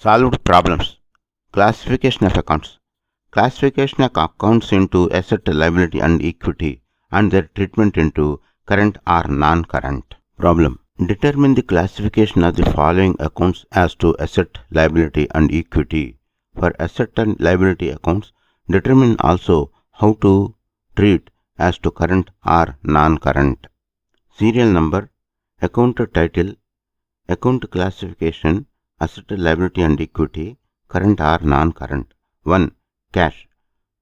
Solved problems. Classification of accounts. Classification of accounts into asset, liability and equity and their treatment into current or non-current. Problem. Determine the classification of the following accounts as to asset, liability and equity. For asset and liability accounts, determine also how to treat as to current or non-current. Serial number, account title, account classification, asset, liability and equity, current or non-current. 1. Cash.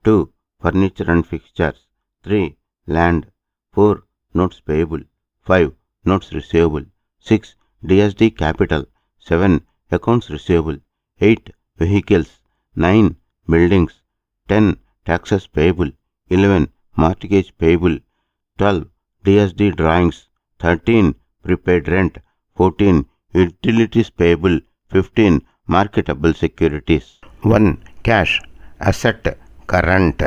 2. Furniture and fixtures. 3. Land. 4. Notes payable. 5. Notes receivable. 6. DSD capital. 7. Accounts receivable. 8. Vehicles. 9. Buildings. 10. Taxes payable. 11. Mortgage payable. 12. DSD drawings. 13. Prepaid rent. 14. Utilities payable. 15. Marketable securities. 1. Cash. Asset. Current.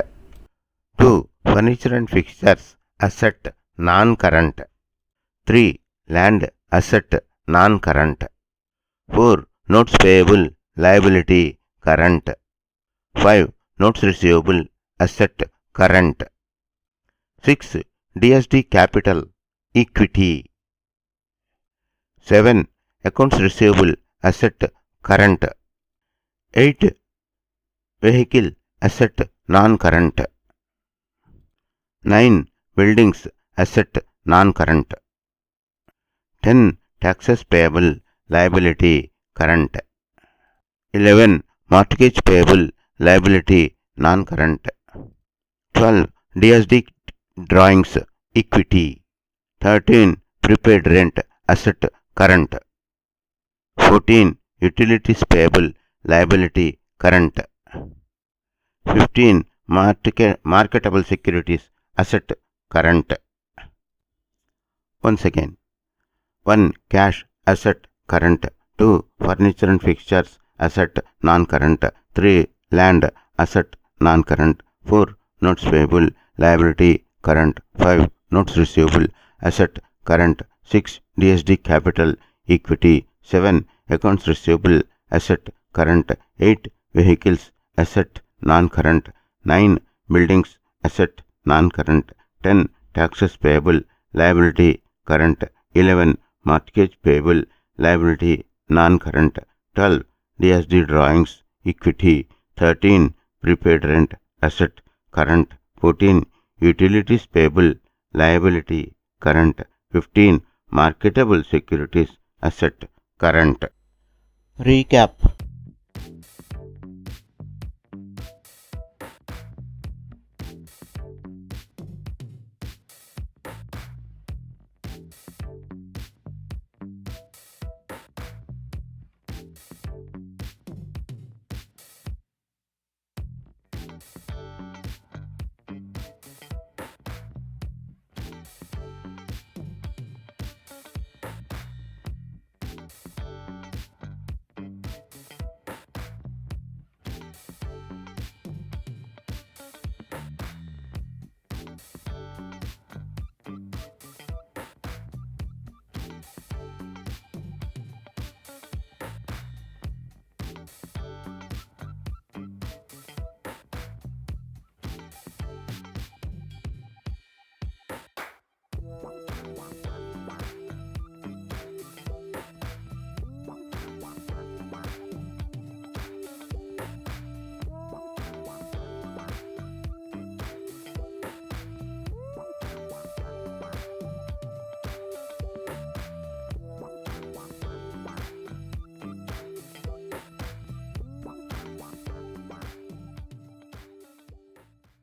2. Furniture and fixtures. Asset. Non-current. 3. Land. Asset. Non-current. 4. Notes payable. Liability. Current. 5. Notes receivable. Asset. Current. 6. DSD capital. Equity. 7. Accounts receivable. Asset. Current. 8. Vehicle. Asset. Non-current. 9. Buildings. Asset. Non-current. 10. Taxes payable. Liability. Current. 11. Mortgage payable. Liability. Non-current. 12. DSD drawings. Equity. 13. Prepaid rent. Asset. Current. 14. Utilities payable. Liability. Current. 15. Marketable securities. Asset. Current. Once again. 1. Cash. Asset. Current. 2. Furniture and fixtures. Asset. Non-current. 3. Land. Asset. Non-current. 4. Notes payable. Liability. Current. 5. Notes receivable. Asset. Current. 6. DSD capital. Equity. 7. Accounts receivable. Asset. Current. 8. Vehicles. Asset. Non-current. 9. Buildings. Asset. Non-current. 10. Taxes payable. Liability. Current. 11. Mortgage payable. Liability. Non-current. 12. DSD drawings. Equity. 13. Prepaid rent. Asset. Current. 14. Utilities payable. Liability. Current. 15. Marketable securities. Asset. Current. Recap.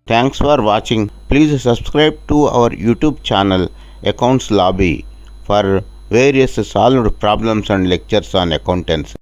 Thanks for watching. Please subscribe to our YouTube channel Accounts Lobby for various solved problems and lectures on accountancy.